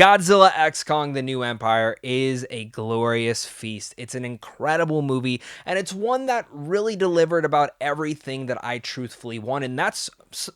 Godzilla X Kong: The New Empire is a glorious feast. It's an incredible movie, and it's one that really delivered about everything that I truthfully want, and that's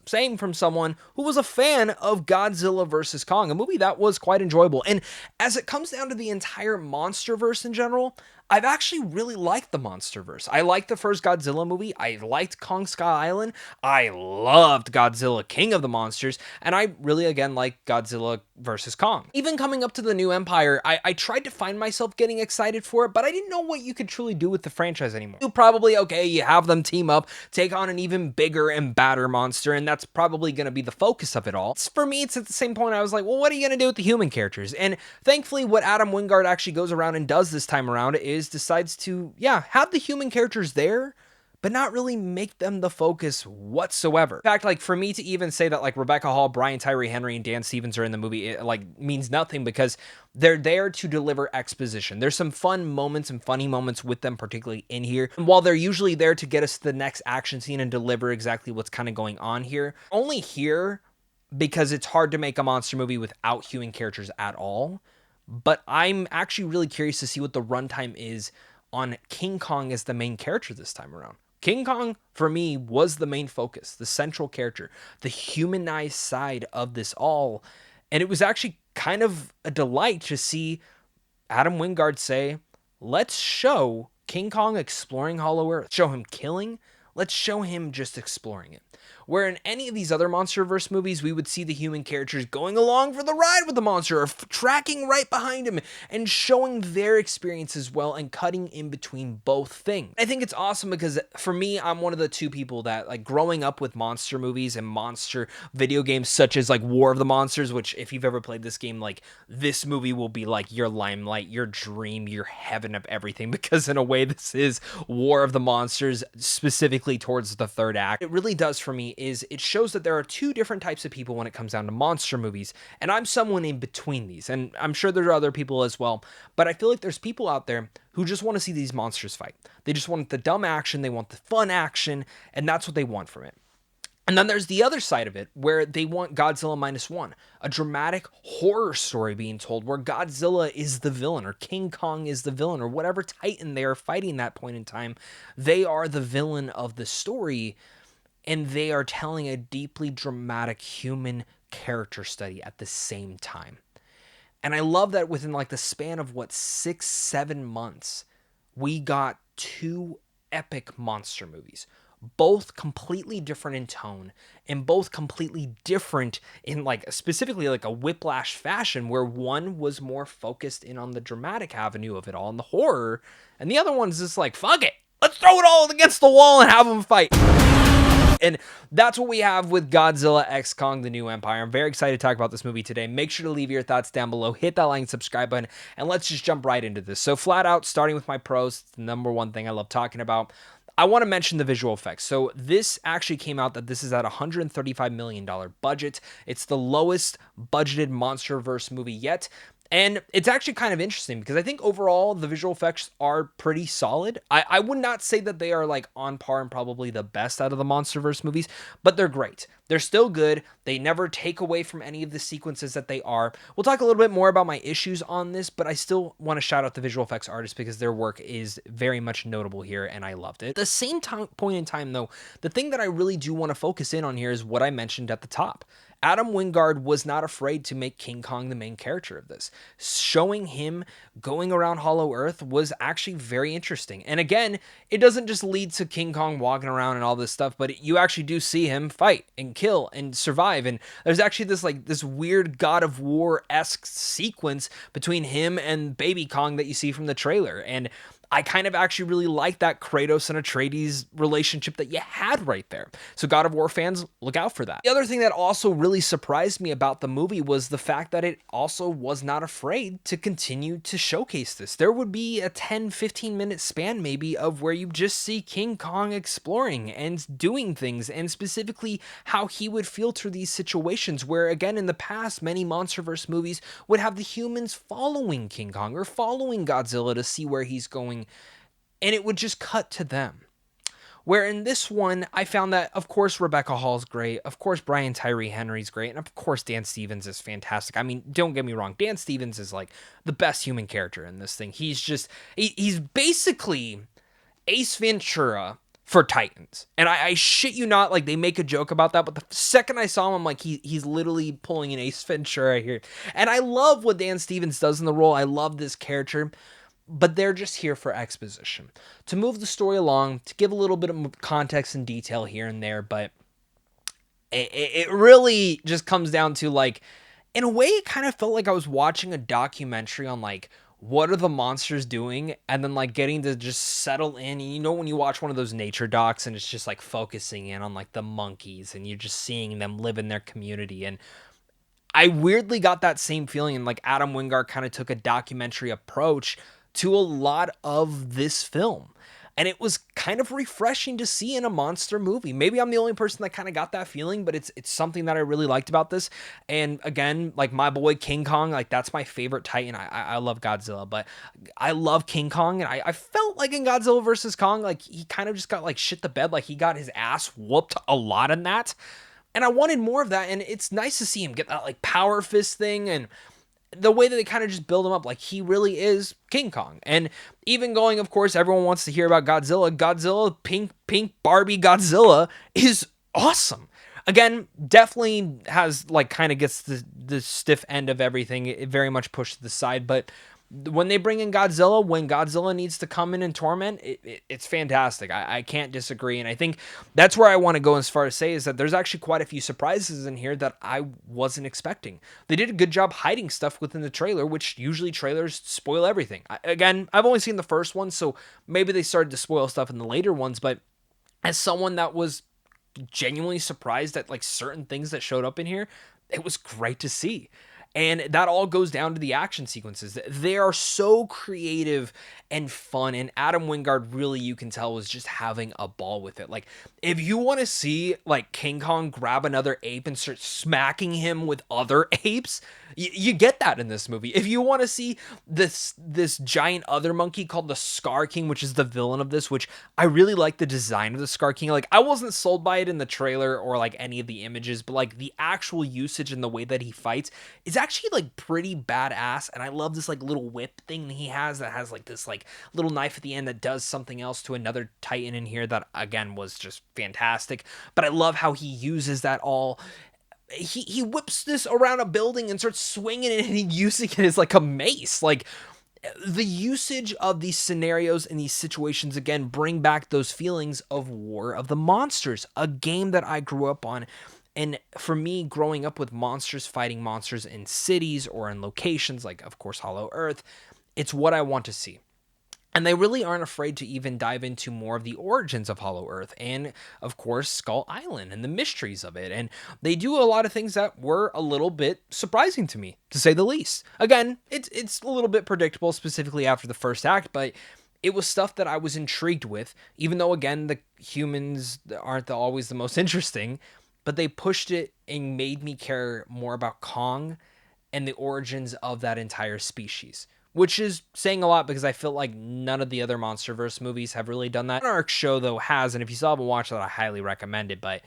saying from someone who was a fan of Godzilla vs. Kong, a movie that was quite enjoyable. And as it comes down to the entire Monsterverse in general, I've actually really liked the Monsterverse. I liked the first Godzilla movie. I liked Kong Skull Island. I loved Godzilla King of the Monsters. And I really, again, like Godzilla vs. Kong. Even coming up to the New Empire, I tried to find myself getting excited for it, but I didn't know what you could truly do with the franchise anymore. You probably, okay, you have them team up, take on an even bigger and badder monster, and that's probably going to be the focus of it all. For me, it's at the same point I was like, well, what are you going to do with the human characters? And thankfully, what Adam Wingard actually goes around and does this time around is decides to, have the human characters there, but not really make them the focus whatsoever. In fact, like, for me to even say that, like, Rebecca Hall, Brian Tyree Henry, and Dan Stevens are in the movie, it, like, means nothing, because they're there to deliver exposition. There's some fun moments and funny moments with them, particularly in here. And while they're usually there to get us to the next action scene and deliver exactly what's kind of going on here, only here because it's hard to make a monster movie without human characters at all. But I'm actually really curious to see what the runtime is on King Kong as the main character this time around. King Kong, for me, was the main focus, the central character, the humanized side of this all. And it was actually kind of a delight to see Adam Wingard say, let's show King Kong exploring Hollow Earth. Show him killing. Let's show him just exploring it. Where in any of these other Monsterverse movies, we would see the human characters going along for the ride with the monster or tracking right behind him and showing their experience as well and cutting in between both things. I think it's awesome because for me, I'm one of the two people that, like, growing up with monster movies and monster video games such as like War of the Monsters, which if you've ever played this game, like, this movie will be like your limelight, your dream, your heaven of everything, because in a way this is War of the Monsters specifically towards the third act. It really does for me is it shows that there are two different types of people when it comes down to monster movies, and I'm someone in between these, and I'm sure there are other people as well, but I feel like there's people out there who just want to see these monsters fight. They just want the dumb action, they want the fun action, and that's what they want from it. And then there's the other side of it, where they want Godzilla -1, a dramatic horror story being told where Godzilla is the villain, or King Kong is the villain, or whatever titan they are fighting that point in time. They are the villain of the story, and they are telling a deeply dramatic human character study at the same time. And I love that within like the span of 6-7 months, we got two epic monster movies, both completely different in tone and both completely different in like specifically like a whiplash fashion, where one was more focused in on the dramatic avenue of it all and the horror, and the other one's just like, fuck it, let's throw it all against the wall and have them fight. And that's what we have with Godzilla X Kong: The New Empire. I'm very excited to talk about this movie today. Make sure to leave your thoughts down below, hit that like and subscribe button, and let's just jump right into this. So flat out, starting with my pros, it's the number one thing I love talking about. I want to mention the visual effects. So this actually came out that this is at $135 million budget. It's the lowest budgeted Monsterverse movie yet. And it's actually kind of interesting because I think overall the visual effects are pretty solid. I would not say that they are like on par and probably the best out of the Monsterverse movies, but they're great. They're still good. They never take away from any of the sequences that they are. We'll talk a little bit more about my issues on this, but I still want to shout out the visual effects artists because their work is very much notable here and I loved it. At the same point in time though, the thing that I really do want to focus in on here is what I mentioned at the top. Adam Wingard was not afraid to make King Kong the main character of this. Showing him going around Hollow Earth was actually very interesting. And again, it doesn't just lead to King Kong walking around and all this stuff, but you actually do see him fight and kill and survive. And there's actually this weird God of War-esque sequence between him and Baby Kong that you see from the trailer. And I kind of actually really like that Kratos and Atreides relationship that you had right there. So God of War fans, look out for that. The other thing that also really surprised me about the movie was the fact that it also was not afraid to continue to showcase this. There would be a 10-15 minute span maybe of where you just see King Kong exploring and doing things, and specifically how he would feel through these situations where, again, in the past, many Monsterverse movies would have the humans following King Kong or following Godzilla to see where he's going, and it would just cut to them. Where in this one, I found that, of course, Rebecca Hall's great. Of course, Brian Tyree Henry's great. And of course, Dan Stevens is fantastic. I mean, don't get me wrong. Dan Stevens is like the best human character in this thing. He's just, he's basically Ace Ventura for Titans. And I shit you not, like they make a joke about that, but the second I saw him, I'm like, he's literally pulling an Ace Ventura here. And I love what Dan Stevens does in the role. I love this character, but they're just here for exposition, to move the story along, to give a little bit of context and detail here and there. But it really just comes down to, like, in a way, it kind of felt like I was watching a documentary on, like, what are the monsters doing, and then like getting to just settle in. You know, when you watch one of those nature docs and it's just like focusing in on like the monkeys and you're just seeing them live in their community. And I weirdly got that same feeling, and like Adam Wingard kind of took a documentary approach to a lot of this film. And it was kind of refreshing to see in a monster movie. Maybe I'm the only person that kind of got that feeling, but it's something that I really liked about this. And again, like my boy King Kong, like that's my favorite Titan. I love Godzilla, but I love King Kong. And I felt like in Godzilla versus Kong, like he kind of just got like shit the bed. Like he got his ass whooped a lot in that. And I wanted more of that. And it's nice to see him get that like power fist thing, and the way that they kind of just build him up, like he really is King Kong. And even going, of course, everyone wants to hear about Godzilla, pink Barbie Godzilla is awesome. Again, definitely has like kind of gets the stiff end of everything. It very much pushed to the side, but when they bring in Godzilla, when Godzilla needs to come in and torment, it's fantastic. I can't disagree. And I think that's where I want to go as far as say is that there's actually quite a few surprises in here that I wasn't expecting. They did a good job hiding stuff within the trailer, which usually trailers spoil everything. Again, I've only seen the first one, so maybe they started to spoil stuff in the later ones, but as someone that was genuinely surprised at like certain things that showed up in here, it was great to see. And that all goes down to the action sequences. They are so creative and fun. And Adam Wingard really, you can tell, was just having a ball with it. Like, if you want to see, like, King Kong grab another ape and start smacking him with other apes, you get that in this movie. If you want to see this giant other monkey called the Scar King, which is the villain of this, which I really like the design of the Scar King. Like, I wasn't sold by it in the trailer or, like, any of the images, but, like, the actual usage and the way that he fights is actually like pretty badass. And I love this like little whip thing that he has that has like this like little knife at the end that does something else to another Titan in here that again was just fantastic. But I love how he uses that all. He whips this around a building and starts swinging it and using it as like a mace. Like, the usage of these scenarios and these situations again bring back those feelings of War of the Monsters, a game that I grew up on. And for me, growing up with monsters fighting monsters in cities or in locations like, of course, Hollow Earth, it's what I want to see. And they really aren't afraid to even dive into more of the origins of Hollow Earth and, of course, Skull Island and the mysteries of it. And they do a lot of things that were a little bit surprising to me, to say the least. Again, it's a little bit predictable, specifically after the first act, but it was stuff that I was intrigued with, even though, again, the humans aren't always the most interesting. But they pushed it and made me care more about Kong and the origins of that entire species, which is saying a lot because I feel like none of the other Monsterverse movies have really done that. Our show, though, has, and if you still haven't watched that, I highly recommend it. But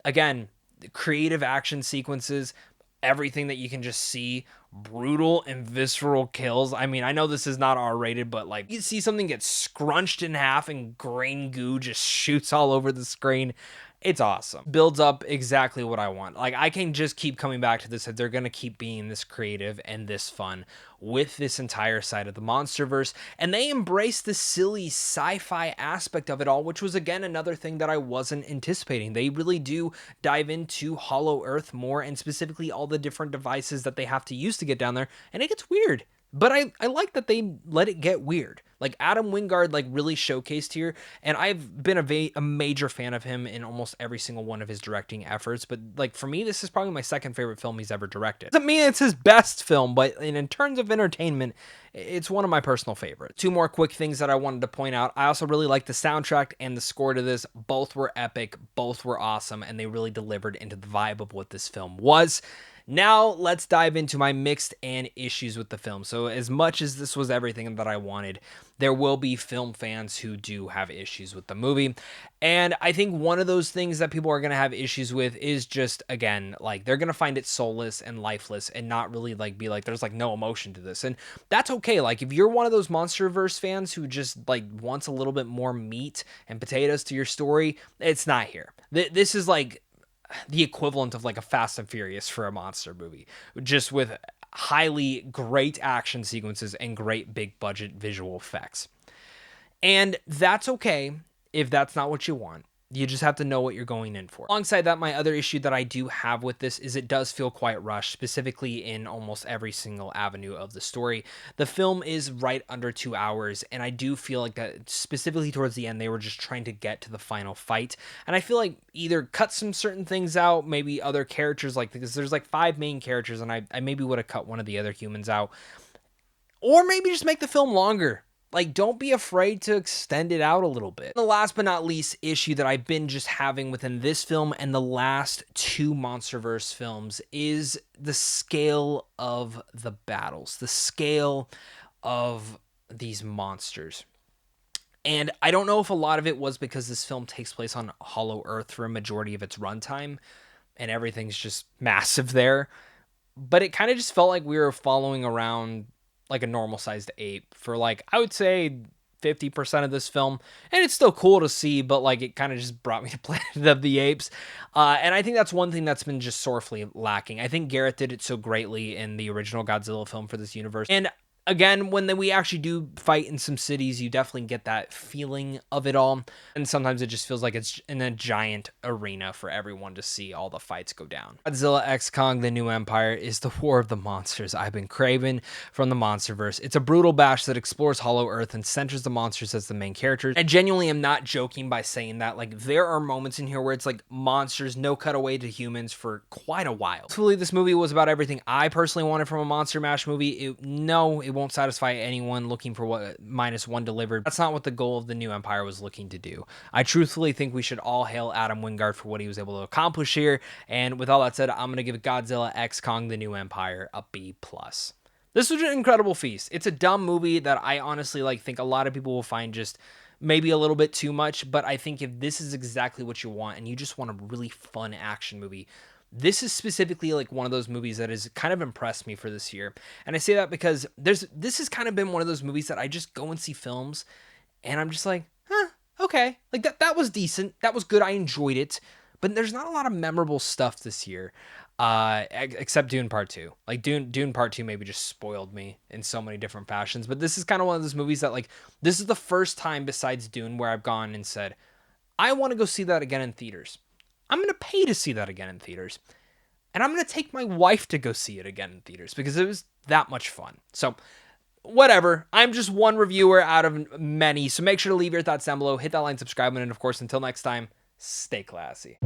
again, creative action sequences, everything that you can just see, brutal and visceral kills. I mean, I know this is not R-rated, but like you see something get scrunched in half and green goo just shoots all over the screen. It's awesome. Builds up exactly what I want. Like, I can just keep coming back to this, that they're going to keep being this creative and this fun with this entire side of the Monsterverse. And they embrace the silly sci-fi aspect of it all, which was, again, another thing that I wasn't anticipating. They really do dive into Hollow Earth more, and specifically all the different devices that they have to use to get down there. And it gets weird. But I like that they let it get weird. Like, Adam Wingard, like, really showcased here, and I've been a major fan of him in almost every single one of his directing efforts, but, like, for me, this is probably my second favorite film he's ever directed. Doesn't mean it's his best film, but in terms of entertainment, it's one of my personal favorites. Two more quick things that I wanted to point out. I also really like the soundtrack and the score to this. Both were epic, both were awesome, and they really delivered into the vibe of what this film was. Now let's dive into my mixed and issues with the film. So as much as this was everything that I wanted, there will be film fans who do have issues with the movie. And I think one of those things that people are going to have issues with is just, again, like they're going to find it soulless and lifeless and not really like be like, there's like no emotion to this. And that's okay. Like if you're one of those Monsterverse fans who just like wants a little bit more meat and potatoes to your story, it's not here. This is like the equivalent of like a Fast and Furious for a monster movie, just with highly great action sequences and great big budget visual effects. And that's okay if that's not what you want. You just have to know what you're going in for. Alongside that, my other issue that I do have with this is it does feel quite rushed, specifically in almost every single avenue of the story. The film is right under 2 hours, and I do feel like that specifically towards the end, they were just trying to get to the final fight. And I feel like either cut some certain things out, maybe other characters, like because there's like 5 main characters, and I maybe would have cut one of the other humans out. Or maybe just make the film longer. Like, don't be afraid to extend it out a little bit. The last but not least issue that I've been just having within this film and the last 2 Monsterverse films is the scale of the battles, the scale of these monsters. And I don't know if a lot of it was because this film takes place on Hollow Earth for a majority of its runtime, and everything's just massive there. But it kind of just felt like we were following around like a normal sized ape for like, I would say 50% of this film. And it's still cool to see, but like it kind of just brought me to Planet of the Apes. And I think that's one thing that's been just sorely lacking. I think Gareth did it so greatly in the original Godzilla film for this universe. And again, when we actually do fight in some cities, you definitely get that feeling of it all. And sometimes it just feels like it's in a giant arena for everyone to see all the fights go down. Godzilla x Kong: The New Empire is the war of the monsters I've been craving from the Monsterverse. It's a brutal bash that explores Hollow Earth and centers the monsters as the main characters. I genuinely am not joking by saying that. Like, there are moments in here where it's like monsters, no cutaway to humans for quite a while. Truly, this movie was about everything I personally wanted from a Monster Mash movie. It won't satisfy anyone looking for what -1 delivered. That's not what the goal of the New Empire was looking to do. I truthfully think we should all hail Adam Wingard for what he was able to accomplish here. And with all that said, I'm going to give Godzilla x Kong: The New Empire a B+. This was an incredible feast. It's a dumb movie that I honestly think a lot of people will find just maybe a little bit too much, but I think if this is exactly what you want and you just want a really fun action movie, this is specifically like one of those movies that has kind of impressed me for this year. And I say that because this has kind of been one of those movies that I just go and see films and I'm just like, okay. Like that was decent. That was good. I enjoyed it. But there's not a lot of memorable stuff this year. Except Dune Part 2. Like Dune Part 2 maybe just spoiled me in so many different fashions. But this is kind of one of those movies that this is the first time besides Dune where I've gone and said, I want to go see that again in theaters. I'm going to pay to see that again in theaters. And I'm going to take my wife to go see it again in theaters because it was that much fun. So whatever. I'm just one reviewer out of many. So make sure to leave your thoughts down below. Hit that like, subscribe, and of course, until next time, stay classy.